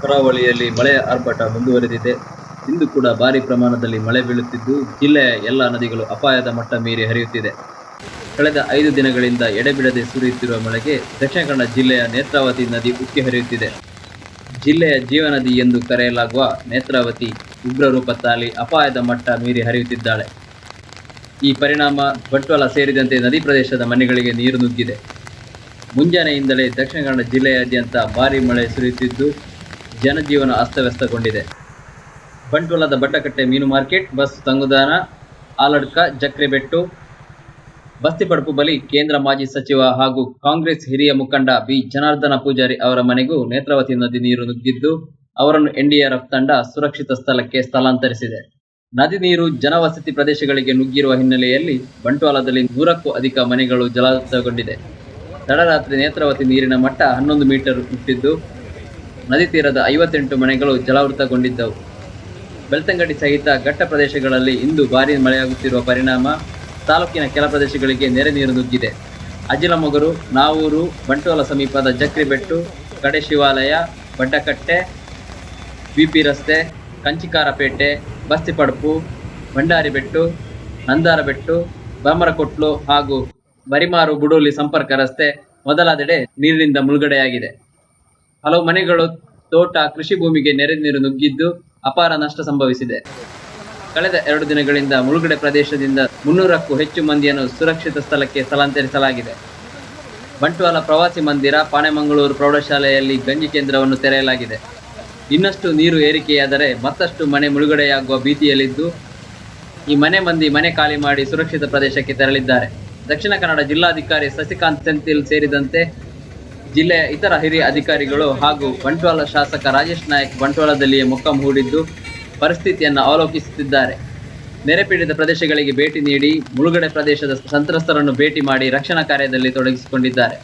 ಕರಾವಳಿಯಲ್ಲಿ ಮಳೆಯ ಆರ್ಭಟ ಮುಂದುವರೆದಿದೆ. ಇಂದು ಕೂಡ ಭಾರಿ ಪ್ರಮಾಣದಲ್ಲಿ ಮಳೆ ಬೀಳುತ್ತಿದ್ದು, ಜಿಲ್ಲೆಯ ಎಲ್ಲ ನದಿಗಳು ಅಪಾಯದ ಮಟ್ಟ ಮೀರಿ ಹರಿಯುತ್ತಿದೆ. ಕಳೆದ 5 ದಿನಗಳಿಂದ ಎಡೆಬಿಡದೆ ಸುರಿಯುತ್ತಿರುವ ಮಳೆಗೆ ದಕ್ಷಿಣ ಕನ್ನಡ ಜಿಲ್ಲೆಯ ನೇತ್ರಾವತಿ ನದಿ ಉಕ್ಕಿ ಹರಿಯುತ್ತಿದೆ. ಜಿಲ್ಲೆಯ ಜೀವನದಿ ಎಂದು ಕರೆಯಲಾಗುವ ನೇತ್ರಾವತಿ ಉಗ್ರರೂಪ ತಾಳಿ ಅಪಾಯದ ಮಟ್ಟ ಮೀರಿ ಹರಿಯುತ್ತಿದ್ದಾಳೆ. ಈ ಪರಿಣಾಮ ಬಂಟ್ವಾಳ ಸೇರಿದಂತೆ ನದಿ ಪ್ರದೇಶದ ಮನೆಗಳಿಗೆ ನೀರು ನುಗ್ಗಿದೆ. ಮುಂಜಾನೆಯಿಂದಲೇ ದಕ್ಷಿಣ ಕನ್ನಡ ಜಿಲ್ಲೆಯಾದ್ಯಂತ ಭಾರೀ ಮಳೆ ಸುರಿಯುತ್ತಿದ್ದು, ಜನಜೀವನ ಅಸ್ತವ್ಯಸ್ತಗೊಂಡಿದೆ. ಬಂಟ್ವಾಳದ ಬಟ್ಟಕಟ್ಟೆ ಮೀನು ಮಾರ್ಕೆಟ್, ಬಸ್ ತಂಗುದಾಣ, ಆಲಡ್ಕ, ಜಕ್ರೆಬೆಟ್ಟು, ಬಸ್ತಿಪಡಪು ಬಳಿ ಕೇಂದ್ರ ಮಾಜಿ ಸಚಿವ ಹಾಗೂ ಕಾಂಗ್ರೆಸ್ ಹಿರಿಯ ಮುಖಂಡ ಬಿ. ಜನಾರ್ದನ ಪೂಜಾರಿ ಅವರ ಮನೆಗೂ ನೇತ್ರಾವತಿ ನದಿ ನೀರು ನುಗ್ಗಿದ್ದು, ಅವರನ್ನು ಎನ್ಡಿಆರ್ಎಫ್ ತಂಡ ಸುರಕ್ಷಿತ ಸ್ಥಳಕ್ಕೆ ಸ್ಥಳಾಂತರಿಸಿದೆ. ನದಿ ನೀರು ಜನವಸತಿ ಪ್ರದೇಶಗಳಿಗೆ ನುಗ್ಗಿರುವ ಹಿನ್ನೆಲೆಯಲ್ಲಿ ಬಂಟ್ವಾಳದಲ್ಲಿ 100ಕ್ಕೂ ಅಧಿಕ ಮನೆಗಳು ಜಲಾವೃತಗೊಂಡಿದೆ. ತಡರಾತ್ರಿ ನೇತ್ರಾವತಿ ನೀರಿನ ಮಟ್ಟ 11 ಮೀಟರ್ ಮುಟ್ಟಿದ್ದು, ನದಿ ತೀರದ 58 ಮನೆಗಳು ಜಲಾವೃತಗೊಂಡಿದ್ದವು. ಬೆಳ್ತಂಗಡಿ ಸಹಿತ ಘಟ್ಟ ಪ್ರದೇಶಗಳಲ್ಲಿ ಇಂದು ಭಾರೀ ಮಳೆಯಾಗುತ್ತಿರುವ ಪರಿಣಾಮ ತಾಲೂಕಿನ ಕೆಲ ಪ್ರದೇಶಗಳಿಗೆ ನೆರೆ ನೀರು ನುಗ್ಗಿದೆ. ಅಜಿಲಮೊಗರು, ನಾವೂರು, ಬಂಟ್ವಾಳ ಸಮೀಪದ ಜಕ್ರಿಬೆಟ್ಟು, ಕಡೆ ಶಿವಾಲಯ, ಬಡ್ಡಕಟ್ಟೆ, ಬಿಪಿ ರಸ್ತೆ, ಕಂಚಿಕಾರಪೇಟೆ, ಬಸ್ತಿಪಡಪು, ಭಂಡಾರಿಬೆಟ್ಟು, ನಂದಾರಬೆಟ್ಟು, ಬಾಮರಕೊಟ್ಲು ಹಾಗೂ ಬರಿಮಾರು ಬುಡೋಲಿ ಸಂಪರ್ಕ ರಸ್ತೆ ಮೊದಲಾದೆಡೆ ನೀರಿನಿಂದ ಮುಳುಗಡೆಯಾಗಿದೆ. ಹಲವು ಮನೆಗಳು, ತೋಟ, ಕೃಷಿ ಭೂಮಿಗೆ ನೆರೆ ನೀರು ನುಗ್ಗಿದ್ದು ಅಪಾರ ನಷ್ಟ ಸಂಭವಿಸಿದೆ. ಕಳೆದ 2 ದಿನಗಳಿಂದ ಮುಳುಗಡೆ ಪ್ರದೇಶದಿಂದ 300ಕ್ಕೂ ಹೆಚ್ಚು ಮಂದಿಯನ್ನು ಸುರಕ್ಷಿತ ಸ್ಥಳಕ್ಕೆ ಸ್ಥಳಾಂತರಿಸಲಾಗಿದೆ. ಬಂಟ್ವಾಳ ಪ್ರವಾಸಿ ಮಂದಿರ, ಪಾಣೆಮಂಗಳೂರು ಪ್ರೌಢಶಾಲೆಯಲ್ಲಿ ಗಂಜಿ ಕೇಂದ್ರವನ್ನು ತೆರೆಯಲಾಗಿದೆ. ಇನ್ನಷ್ಟು ನೀರು ಏರಿಕೆಯಾದರೆ ಮತ್ತಷ್ಟು ಮನೆ ಮುಳುಗಡೆಯಾಗುವ ಭೀತಿಯಲ್ಲಿದ್ದು, ಈ ಮಂದಿ ಮನೆ ಖಾಲಿ ಮಾಡಿ ಸುರಕ್ಷಿತ ಪ್ರದೇಶಕ್ಕೆ ತೆರಳಿದ್ದಾರೆ. ದಕ್ಷಿಣ ಕನ್ನಡ ಜಿಲ್ಲಾಧಿಕಾರಿ ಸಸಿಕಾಂತ್ ಸೆಂಥಿಲ್ ಸೇರಿದಂತೆ ಜಿಲ್ಲೆಯ ಇತರ ಹಿರಿಯ ಅಧಿಕಾರಿಗಳು ಹಾಗೂ ಬಂಟ್ವಾಳ ಶಾಸಕ ರಾಜೇಶ್ ನಾಯಕ್ ಬಂಟ್ವಾಳದಲ್ಲಿಯೇ ಮೊಕ್ಕಾಂ ಹೂಡಿದ್ದು ಪರಿಸ್ಥಿತಿಯನ್ನು ಅವಲೋಕಿಸುತ್ತಿದ್ದಾರೆ. ನೆರೆ ಪೀಡಿತ ಪ್ರದೇಶಗಳಿಗೆ ಭೇಟಿ ನೀಡಿ ಮುಳುಗಡೆ ಪ್ರದೇಶದ ಸಂತ್ರಸ್ತರನ್ನು ಭೇಟಿ ಮಾಡಿ ರಕ್ಷಣಾ ಕಾರ್ಯದಲ್ಲಿ ತೊಡಗಿಸಿಕೊಂಡಿದ್ದಾರೆ.